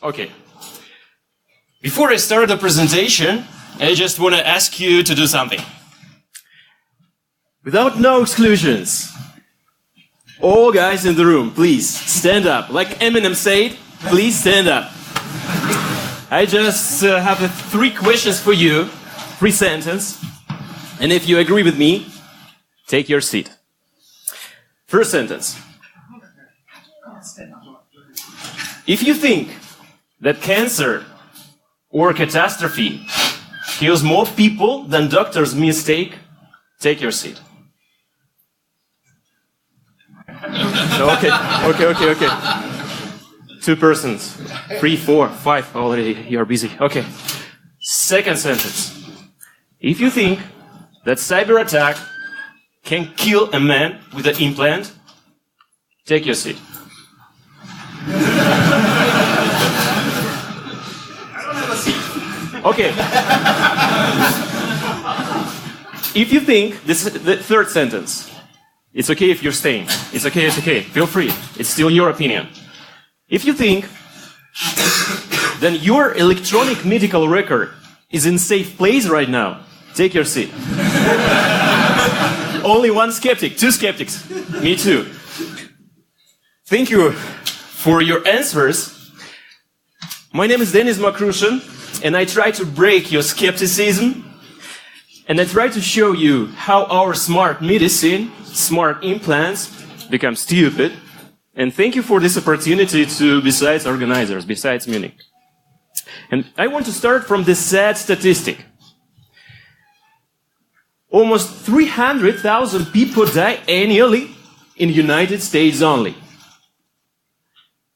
Okay. Before I start the presentation, I just want to ask you to do something. Without no exclusions, all guys in the room, please stand up. Like Eminem said, please stand up. I just have 3 questions for you, 3 sentences, and if you agree with me, take your seat. First sentence. If you think that cancer or catastrophe kills more people than doctors' mistake, take your seat. Okay. 2 persons. 3, 4, 5, already you're busy. Okay. Second sentence. If you think that cyber attack can kill a man with an implant, take your seat. Okay. If you think, this is the third sentence. It's okay if you're staying. It's okay. Feel free. It's still your opinion. If you think, then your electronic medical record is in safe place right now, take your seat. Only 1 skeptic, 2 skeptics. Me too. Thank you for your answers. My name is Denis Makrushin, and I try to break your skepticism, and I try to show you how our smart medicine, smart implants, become stupid. And thank you for this opportunity to, besides organizers, besides Munich. And I want to start from this sad statistic. Almost 300,000 people die annually in the United States only.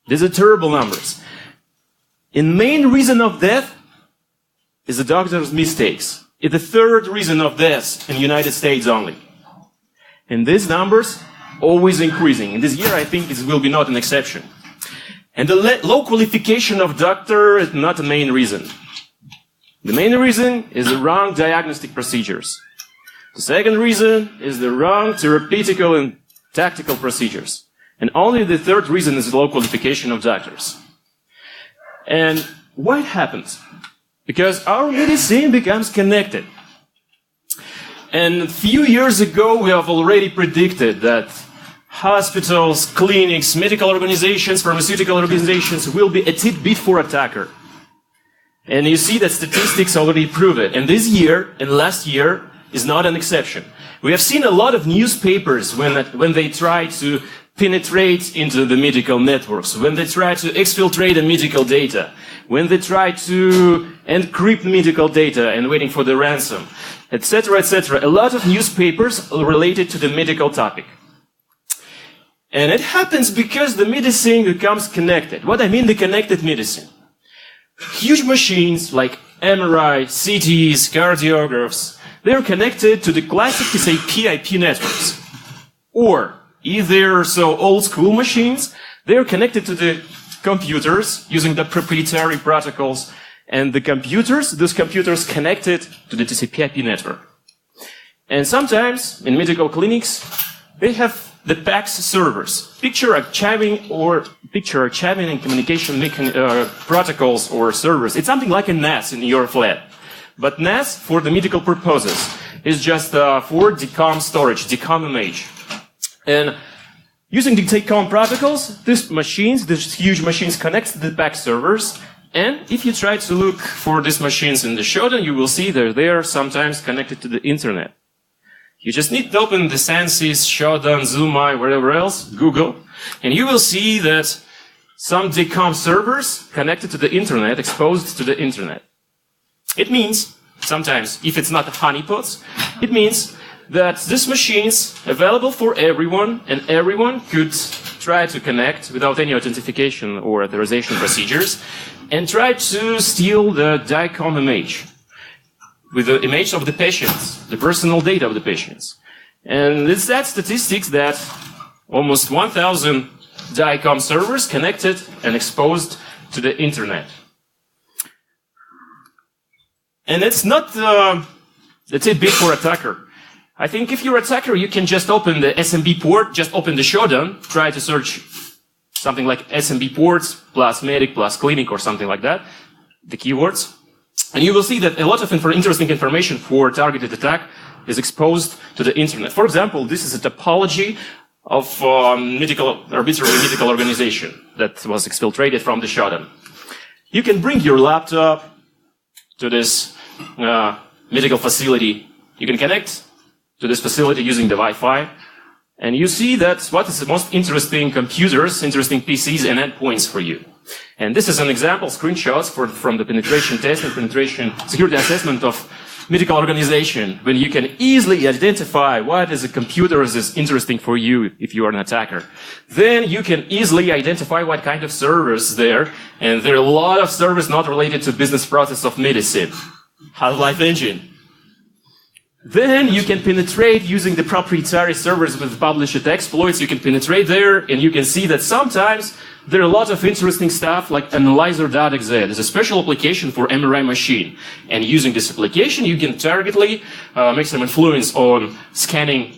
These are terrible numbers. And main reason of death is the doctor's mistakes. It's the third reason of death in the United States only. And these numbers always increasing. In this year, I think it will be not an exception. And the low qualification of doctor is not the main reason. The main reason is the wrong diagnostic procedures. The second reason is the wrong therapeutical and tactical procedures. And only the third reason is the low qualification of doctors. And what happens? Because our medicine becomes connected. And a few years ago, we have already predicted that hospitals, clinics, medical organizations, pharmaceutical organizations will be a tidbit for attacker. And you see that statistics already prove it. And this year and last year is not an exception. We have seen a lot of newspapers when they try to penetrate into the medical networks, when they try to exfiltrate the medical data, when they try to encrypt medical data and waiting for the ransom, etc., etc. A lot of newspapers related to the medical topic. And it happens because the medicine becomes connected. What I mean the connected medicine? Huge machines like MRI, CTs, cardiographs, they're connected to the classic, say, PIP networks. Or, if they're so old school machines, they're connected to the computers using the proprietary protocols. And the computers, those computers connected to the TCP/IP network. And sometimes, in medical clinics, they have the PACS servers, picture archiving and communication protocols or servers. It's something like a NAS in your flat. But NAS, for the medical purposes, is just for DCOM storage, DCOM image. And using the DCOM protocols, these huge machines connect to the PACS servers. And if you try to look for these machines in the showdown, you will see that they are sometimes connected to the internet. You just need to open the Senses, Shodan, Zoomai, wherever else, Google, and you will see that some DCOM servers connected to the internet, exposed to the internet. It means, sometimes, if it's not honeypots, it means that these machines available for everyone, and everyone could try to connect without any authentication or authorization procedures, and try to steal the DICOM image with the image of the patients, the personal data of the patients. And it's that statistics that almost 1,000 DICOM servers connected and exposed to the internet. And it's not a tidbit for attacker. I think if you're an attacker, you can just open the SMB port, just open the showdown, try to search something like SMB ports plus medic plus clinic or something like that, the keywords. And you will see that a lot of interesting information for targeted attack is exposed to the internet. For example, this is a topology of arbitrary medical organization that was exfiltrated from the shutdown. You can bring your laptop to this medical facility. You can connect to this facility using the Wi-Fi. And you see that what is the most interesting computers, interesting PCs and endpoints for you. And this is an example, screenshots from the penetration test and penetration security assessment of medical organization, when you can easily identify what is a computer is interesting for you if you are an attacker. Then you can easily identify what kind of servers there, and there are a lot of servers not related to business process of medicine. Half-Life Engine. Then you can penetrate using the proprietary servers with published exploits. You can penetrate there, and you can see that sometimes there are a lot of interesting stuff like analyzer.exe. It's a special application for MRI machine. And using this application, you can targetedly make some influence on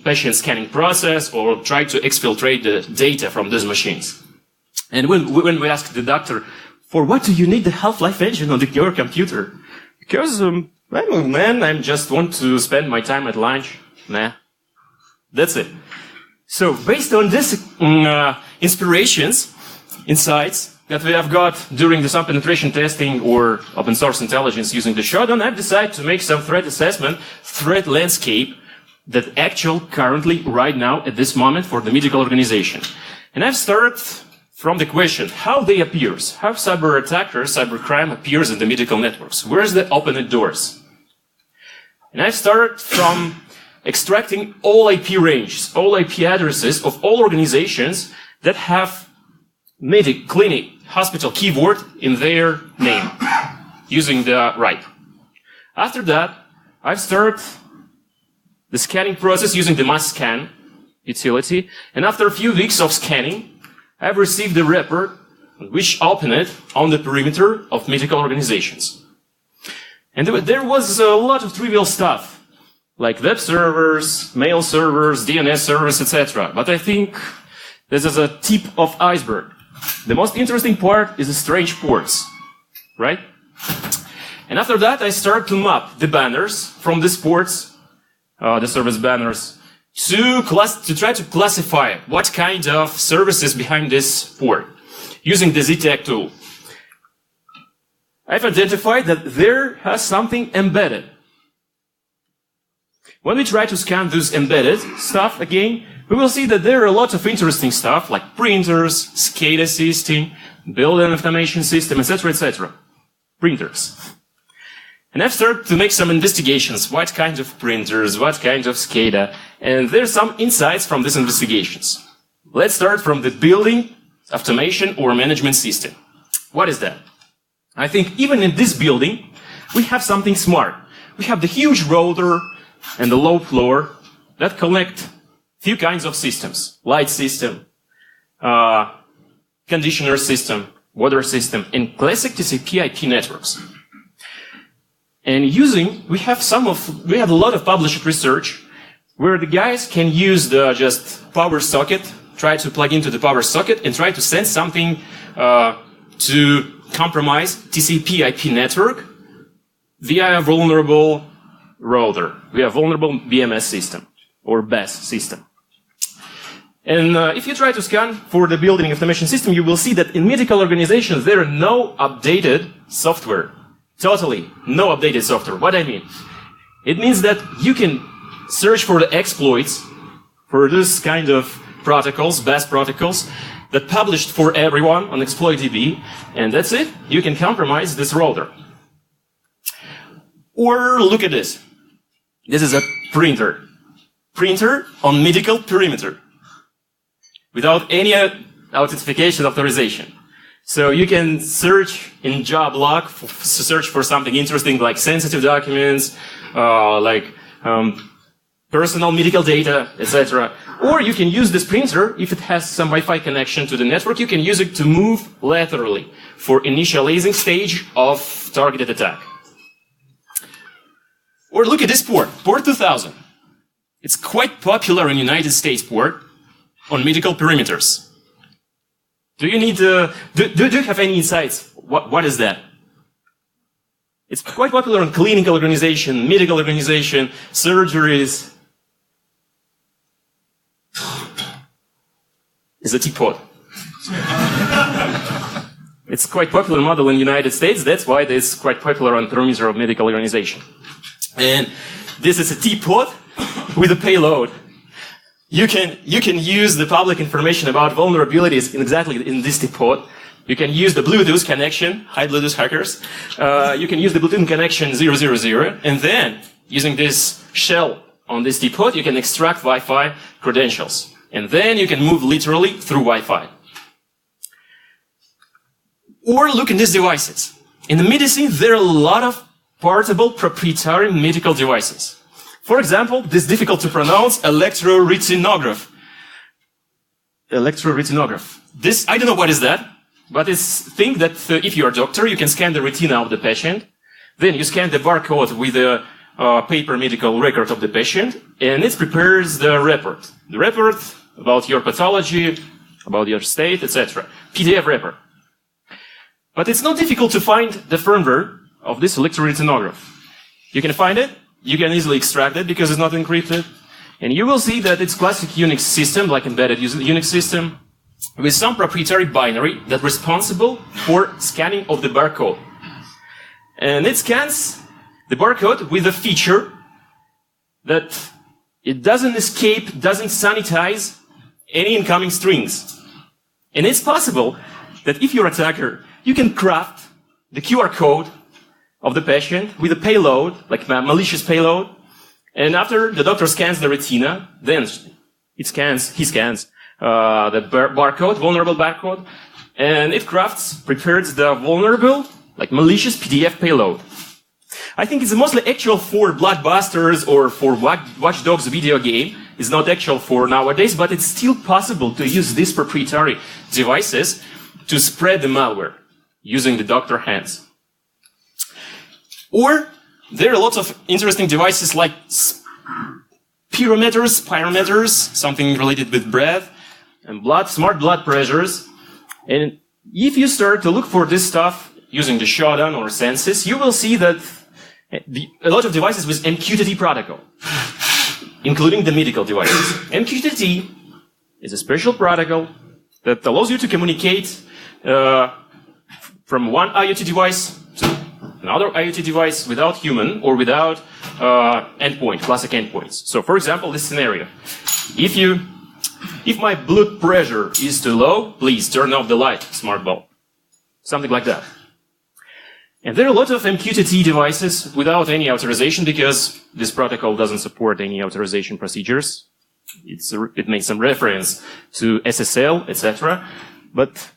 patient scanning process, or try to exfiltrate the data from these machines. And when we ask the doctor, for what do you need the Half-Life Engine on your computer? Because I just want to spend my time at lunch. Nah. That's it. So, based on this insights that we have got during the some penetration testing or open source intelligence using the shotgun, I've decided to make some threat assessment, threat landscape that currently, right now, at this moment, for the medical organization. And I've started from the question, how they appears, how cyber attackers, cybercrime appears in the medical networks. Where's the open doors? And I started from extracting all IP ranges, all IP addresses of all organizations that have medic, clinic, hospital keyword in their name, using the RIPE. After that, I've started the scanning process using the mass scan utility, and after a few weeks of scanning, I've received a report which opened it on the perimeter of medical organizations. And there was a lot of trivial stuff, like web servers, mail servers, DNS servers, etc. But I think this is a tip of iceberg. The most interesting part is the strange ports, right? And after that, I start to map the banners from these ports, the service banners, to try to classify what kind of services behind this port, using the ZTAG tool. I've identified that there has something embedded. When we try to scan this embedded stuff again, we will see that there are a lot of interesting stuff like printers, SCADA system, building information system, etc., etc. Printers. And I've started to make some investigations, what kind of printers, what kind of SCADA, and there's some insights from these investigations. Let's start from the building, automation, or management system. What is that? I think even in this building, we have something smart. We have the huge router and the low floor that connect few kinds of systems. Light system, conditioner system, water system, and classic TCP IP networks. And we have a lot of published research where the guys can use the just power socket, try to plug into the power socket and try to send something to compromise TCP IP network via a vulnerable router, via a vulnerable BMS system or BES system. And if you try to scan for the building information system, you will see that in medical organizations there are no updated software. Totally no updated software. What I mean? It means that you can search for the exploits for this kind of protocols, BES protocols, that published for everyone on ExploitDB, and that's it. You can compromise this router. Or look at this. This is a printer. Printer on medical perimeter. Without any authentication authorization. So you can search in job log, search for something interesting like sensitive documents, personal medical data, etc. Or you can use this printer, if it has some Wi-Fi connection to the network, you can use it to move laterally for initializing stage of targeted attack. Or look at this port, port 2000. It's quite popular in United States port on medical perimeters. Do you need do you have any insights? What is that? It's quite popular in clinical organization, medical organization, surgeries. It's a teapot. It's quite popular model in the United States. That's why it's quite popular on perimeter of medical organization. And this is a teapot with a payload. You can use the public information about vulnerabilities exactly in this teapot. You can use the Bluetooth connection, hi Bluetooth hackers. You can use the Bluetooth connection 000, and then using this shell on this teapot, you can extract Wi-Fi credentials. And then you can move literally through Wi-Fi. Or look at these devices. In the medicine, there are a lot of portable proprietary medical devices. For example, this difficult to pronounce ELECTRORETINOGRAPH. ELECTRORETINOGRAPH. This, I don't know what is that, but it's a thing that if you're a doctor, you can scan the retina of the patient. Then you scan the barcode with the paper medical record of the patient, and it prepares the report. The report about your pathology, about your state, etc. PDF report. But it's not difficult to find the firmware of this ELECTRORETINOGRAPH. You can find it, you can easily extract it because it's not encrypted, and you will see that it's classic Unix system, like embedded Unix system, with some proprietary binary that's responsible for scanning of the barcode. And it scans the barcode with a feature that it doesn't escape, doesn't sanitize any incoming strings. And it's possible that if you're an attacker, you can craft the QR code of the patient with a payload, like a malicious payload, and after the doctor scans the retina, then he scans the barcode, vulnerable barcode, and it prepares the vulnerable, like malicious PDF payload. I think it's mostly actual for blockbusters or for Watch Dogs video game. It's not actual for nowadays, but it's still possible to use these proprietary devices to spread the malware using the doctor hands. Or there are lots of interesting devices like spirometers, something related with breath and blood, smart blood pressures. And if you start to look for this stuff using the Shodan or Senses, you will see that a lot of devices with MQTT protocol, including the medical devices. MQTT is a special protocol that allows you to communicate from one IoT device to another IoT device without human or without classic endpoints. So, for example, this scenario. If my blood pressure is too low, please turn off the light, smart bulb. Something like that. And there are a lot of MQTT devices without any authorization because this protocol doesn't support any authorization procedures. It makes some reference to SSL, etc. But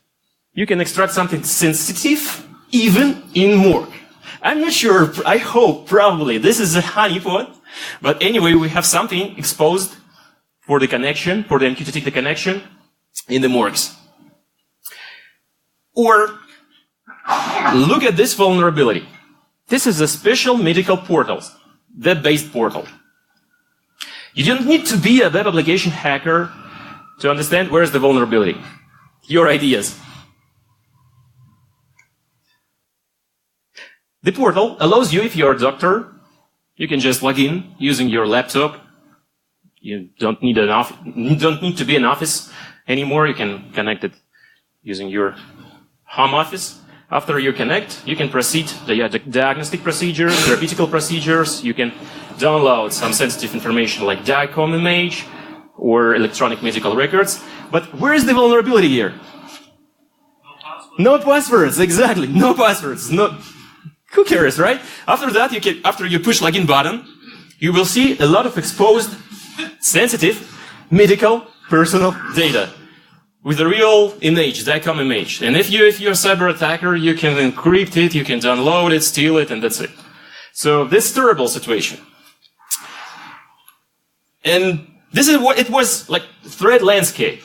you can extract something sensitive even in morgue. I'm not sure, I hope, probably, this is a honeypot. But anyway, we have something exposed for the connection, for the MQTT connection in the morgues. Or look at this vulnerability. This is a special medical portal, web-based portal. You don't need to be a web application hacker to understand where is the vulnerability. Your ideas. The portal allows you, if you're a doctor, you can just log in using your laptop. You don't need to be in office anymore. You can connect it using your home office. After you connect, you can proceed the diagnostic procedures, therapeutical procedures. You can download some sensitive information like DICOM image or electronic medical records. But where is the vulnerability here? No passwords, exactly. No passwords. No. Who cares, right? After that, after you push login button, you will see a lot of exposed, sensitive, medical, personal data with a real image, DICOM image. And if you're a cyber attacker, you can encrypt it, you can download it, steal it, and that's it. So this terrible situation. And this is what it was like threat landscape.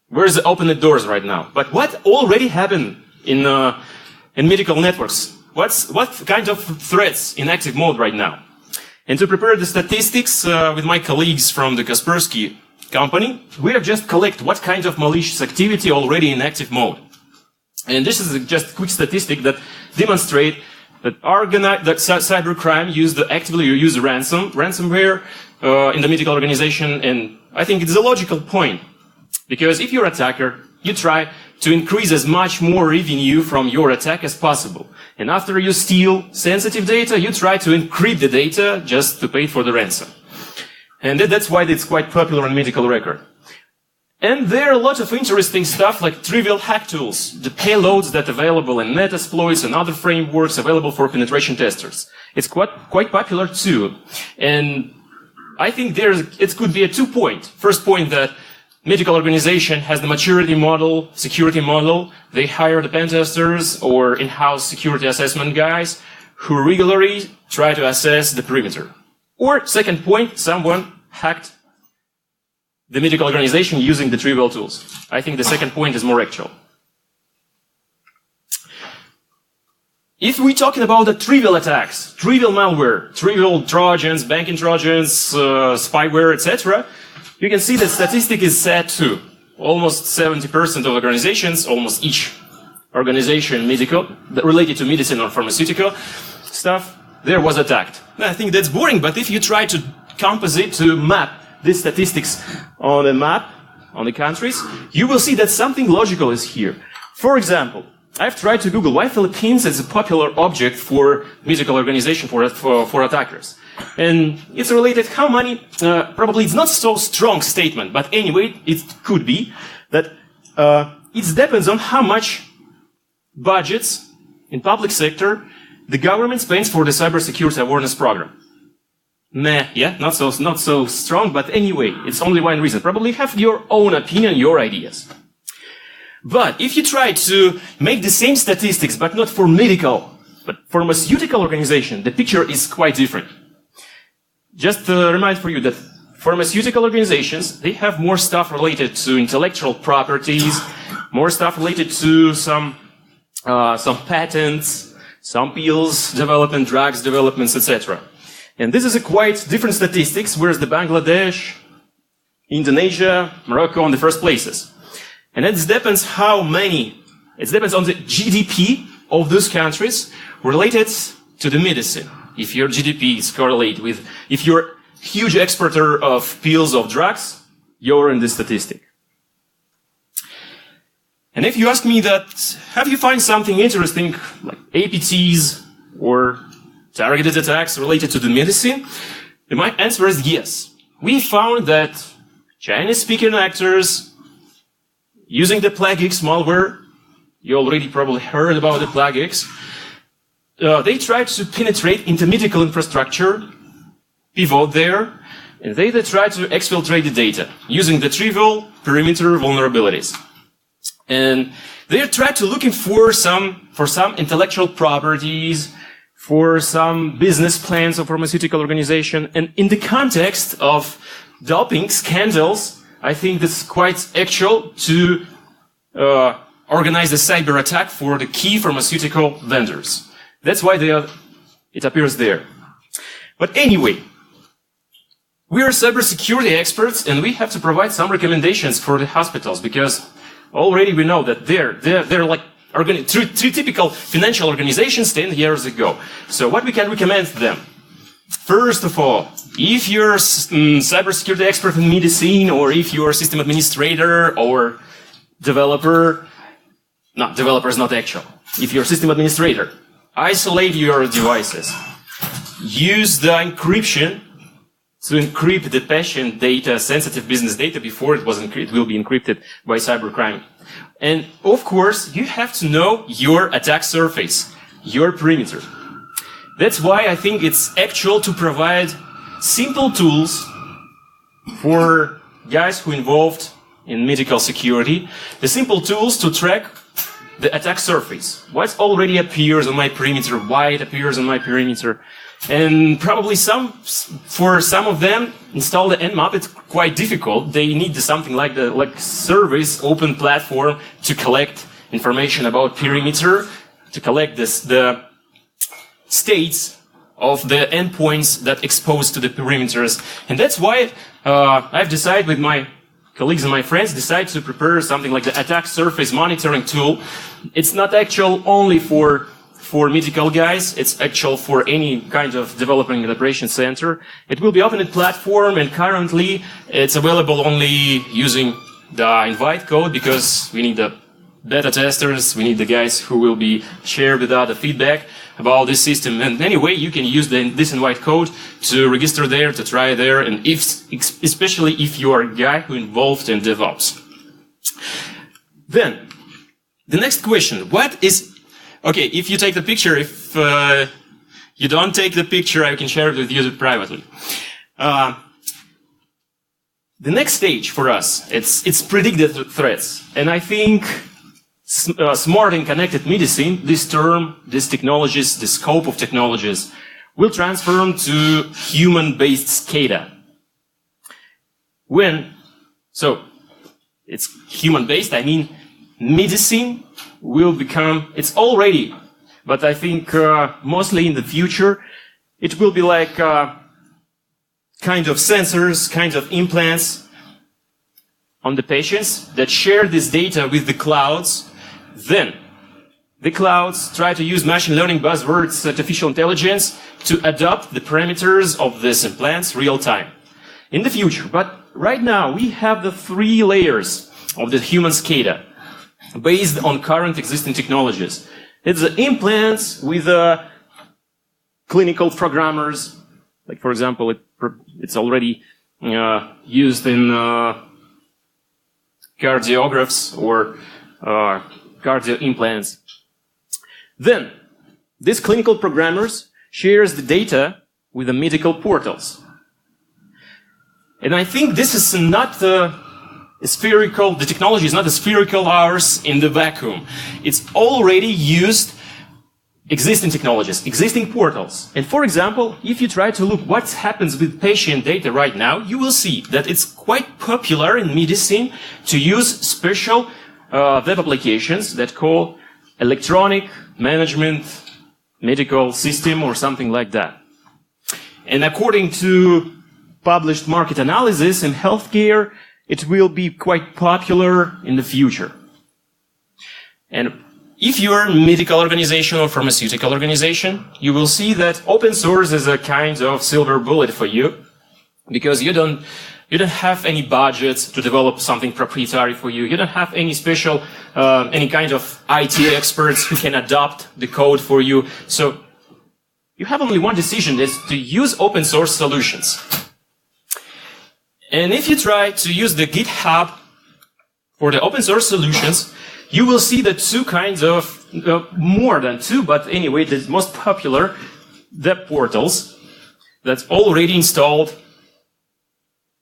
Where's the open doors right now? But what already happened in medical networks? What kind of threats in active mode right now? And to prepare the statistics with my colleagues from the Kaspersky company, we have just collected what kind of malicious activity already in active mode. And this is just a quick statistic that demonstrate that cybercrime actively use ransomware in the medical organization, and I think it's a logical point. Because if you're an attacker, you try to increase as much more revenue from your attack as possible. And after you steal sensitive data, you try to encrypt the data just to pay for the ransom. And that's why it's quite popular in medical record. And there are a lot of interesting stuff like trivial hack tools, the payloads that are available in Metasploits and other frameworks available for penetration testers. It's quite popular too. And I think it could be a 2-point. First point that medical organization has the maturity model, security model. They hire the pen testers or in-house security assessment guys who regularly try to assess the perimeter. Or second point, someone hacked the medical organization using the trivial tools. I think the second point is more actual. If we're talking about the trivial attacks, trivial malware, trivial trojans, banking trojans, spyware, etc., you can see that statistic is set to almost 70% of organizations, almost each organization related to medicine or pharmaceutical stuff, there was attacked. I think that's boring, but if you try to composite, to map these statistics on a map, on the countries, you will see that something logical is here. For example, I've tried to Google why Philippines is a popular object for medical organization for attackers. And it's related how many, probably it's not so strong statement, but anyway, it could be that it depends on how much budgets in public sector the government spends for the cybersecurity awareness program. Not so strong, but anyway, it's only one reason. Probably have your own opinion, your ideas. But if you try to make the same statistics, but not for medical, but for pharmaceutical organization, the picture is quite different. Just to remind for you that pharmaceutical organizations, they have more stuff related to intellectual properties, more stuff related to some patents, some pills development, drugs developments, etc. And this is a quite different statistics, whereas the Bangladesh, Indonesia, Morocco on the first places. And it depends it depends on the GDP of those countries related to the medicine. If your GDP is correlated with, if you're a huge exporter of pills, of drugs, you're in this statistic. And if you ask me that, have you find something interesting, like APTs or targeted attacks related to the medicine? My answer is yes. We found that Chinese-speaking actors using the Plague X malware, you already probably heard about the Plague X, they tried to penetrate into medical infrastructure, pivot there, and they tried to exfiltrate the data using the trivial perimeter vulnerabilities. And they tried to looking for some intellectual properties, for some business plans of pharmaceutical organization. And in the context of doping scandals, I think this is quite actual to organize a cyber attack for the key pharmaceutical vendors. That's why it appears there. But anyway, we are cybersecurity experts and we have to provide some recommendations for the hospitals because already we know that they're like three typical financial organizations 10 years ago. So what we can recommend to them? First of all, if you're a cybersecurity expert in medicine, or if you're a system administrator or developer, developer is not actual. If you're a system administrator, isolate your devices. Use the encryption to encrypt the patient data, sensitive business data, before it will be encrypted by cybercrime. And of course, you have to know your attack surface, your perimeter. That's why I think it's actual to provide simple tools for guys who involved in medical security, the simple tools to track the attack surface. What already appears on my perimeter, why it appears on my perimeter. And probably for some of them, install the Nmap, it's quite difficult. They need something like service, open platform to collect information about perimeter, to collect the states of the endpoints that expose to the perimeters. And that's why I've decided with my colleagues and my friends decide to prepare something like the attack surface monitoring tool. It's not actual only for medical guys, it's actual for any kind of developing an operation center. It will be open in platform, and currently it's available only using the invite code, because we need the beta testers, we need the guys who will be share with us the feedback about this system. And anyway, you can use this invite code to register there, to try there, and especially if you are a guy who involved in DevOps. Then, the next question, what is... Okay, if you take the picture, if you don't take the picture, I can share it with you privately. The next stage for us, it's predicted threats. And I think smart and connected medicine, this term, these technologies, the scope of technologies, will transform to human-based SCADA. So it's human-based, I mean medicine will become, it's already, but I think mostly in the future, it will be like kind of sensors, kind of implants on the patients that share this data with the clouds. Then the clouds try to use machine learning buzzwords, artificial intelligence, to adopt the parameters of these implants real time in the future. But right now we have the 3 layers of the human SCADA based on current existing technologies. It's the implants with clinical programmers, like for example, it's already used in cardiographs or cardio implants. Then, these clinical programmers shares the data with the medical portals. And I think this is not spherical, the technology is not a spherical ours in the vacuum. It's already used existing technologies, existing portals. And for example, if you try to look what happens with patient data right now, you will see that it's quite popular in medicine to use special web applications that call electronic management medical system or something like that. And according to published market analysis in healthcare, it will be quite popular in the future. And if you're a medical organization or pharmaceutical organization, you will see that open source is a kind of silver bullet for you, because you don't have any budget to develop something proprietary for you. You don't have any special, any kind of IT experts who can adopt the code for you. So you have only one decision, is to use open source solutions. And if you try to use the GitHub for the open source solutions, you will see the 2 kinds of, more than 2, but anyway, the most popular web portals that's already installed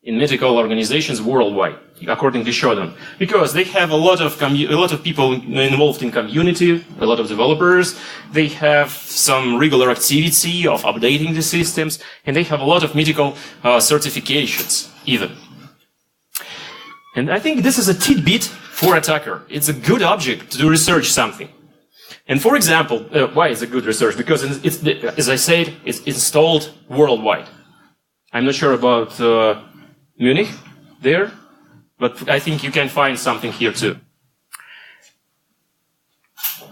in medical organizations worldwide, according to Shodan, because they have a lot of people involved in community, a lot of developers. They have some regular activity of updating the systems, and they have a lot of medical certifications, even. And I think this is a tidbit for attacker. It's a good object to research something. And for example, why is it good research? Because it's, as I said, it's installed worldwide. I'm not sure about Munich there, but I think you can find something here too.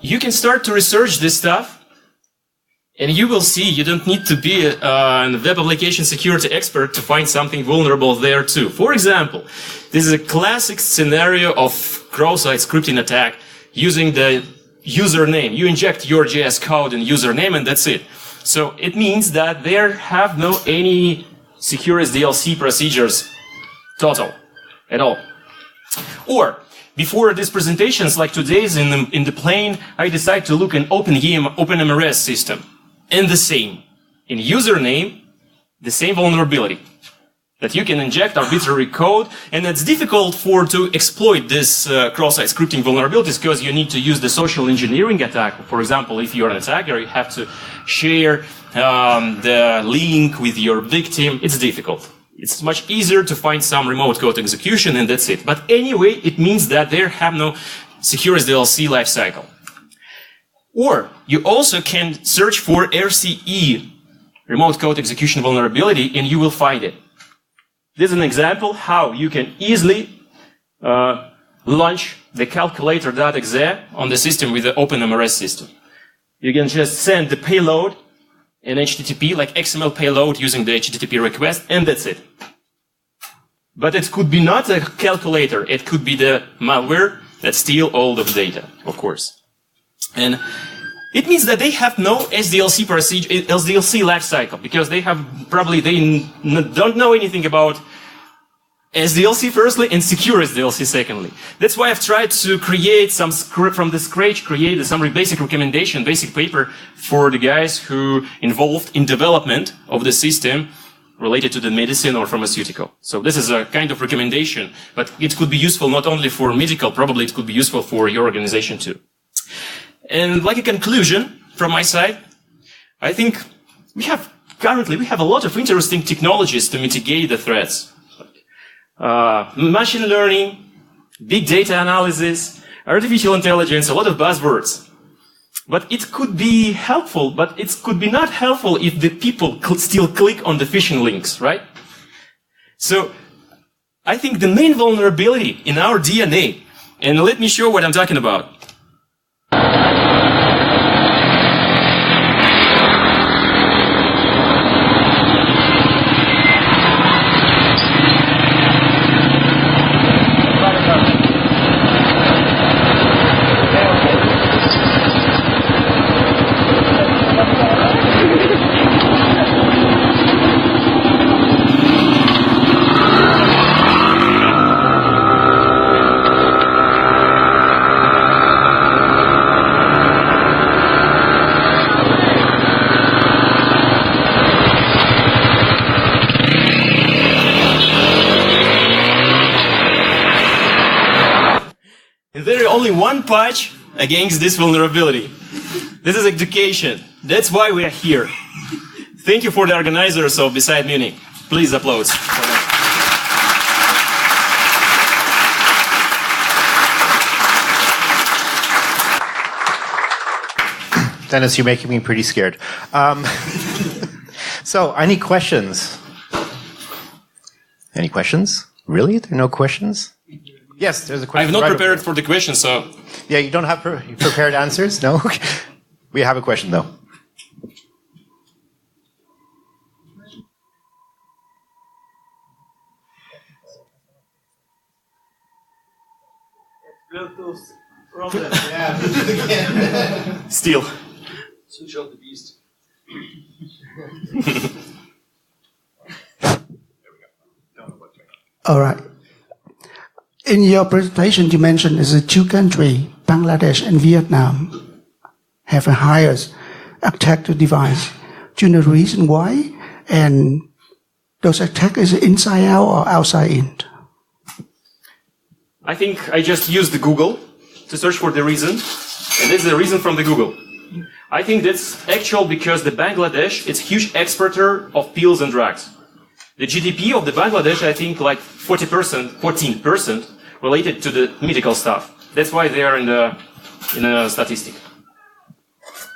You can start to research this stuff, and you will see you don't need to be a web application security expert to find something vulnerable there too. For example, this is a classic scenario of cross-site scripting attack using the username. You inject your JS code in username, and that's it. So it means that there have no any secure SDLC procedures total at all. Or before these presentations like today's in the plane, I decided to look in OPENMRS system, and the same in username, the same vulnerability that you can inject arbitrary code, and it's difficult to exploit this cross-site scripting vulnerabilities because you need to use the social engineering attack. For example, if you're an attacker, you have to share the link with your victim. It's difficult. It's much easier to find some remote code execution, and that's it. But anyway, it means that there have no secure SDLC lifecycle. Or you also can search for RCE, remote code execution vulnerability, and you will find it. This is an example how you can easily launch the calculator.exe on the system with the OPENMRS system. You can just send the payload in HTTP, like XML payload using the HTTP request, and that's it. But it could be not a calculator, it could be the malware that steals all the data, of course. And it means that they have no SDLC procedure, SDLC lifecycle, because they don't know anything about SDLC firstly and secure SDLC secondly. That's why I've tried to create some script from the scratch, create some basic recommendation, basic paper for the guys who involved in development of the system related to the medicine or pharmaceutical. So this is a kind of recommendation, but it could be useful not only for medical, probably it could be useful for your organization too. And like a conclusion from my side, I think currently we have a lot of interesting technologies to mitigate the threats. Machine learning, big data analysis, artificial intelligence, a lot of buzzwords. But it could be helpful, but it could be not helpful if the people still click on the phishing links, right? So I think the main vulnerability in our DNA, and let me show what I'm talking about. There is only one patch against this vulnerability. This is education. That's why we are here. Thank you for the organizers of Beside Munich. Please applause. Denis, you're making me pretty scared. So, any questions? Any questions? Really? There are no questions? Yes, there's a question. I have not prepared for the question, so... Yeah, you don't have prepared answers? No? We have a question, though. Bluetooth problem. Yeah, Bluetooth again. Still. Switch off the beast. All right. In your presentation, you mentioned is two countries, Bangladesh and Vietnam, have a highest attack to device. Do you know the reason why? And those attacks is inside out or outside in? I think I just used the Google to search for the reason, and this is the reason from the Google. I think that's actual because the Bangladesh is huge exporter of pills and drugs. The GDP of the Bangladesh, I think, like 14% related to the medical stuff. That's why they are in a statistic.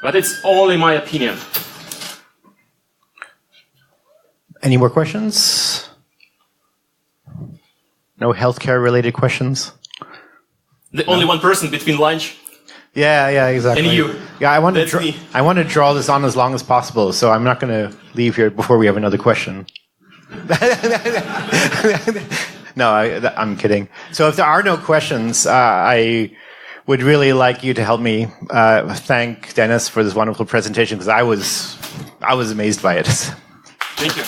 But it's only my opinion. Any more questions? No healthcare related questions? Only one person between lunch. Yeah, exactly. And you. Yeah, I want to draw this on as long as possible, so I'm not going to leave here before we have another question. No, I'm kidding. So if there are no questions, I would really like you to help me thank Denis for this wonderful presentation, because I was amazed by it. Thank you.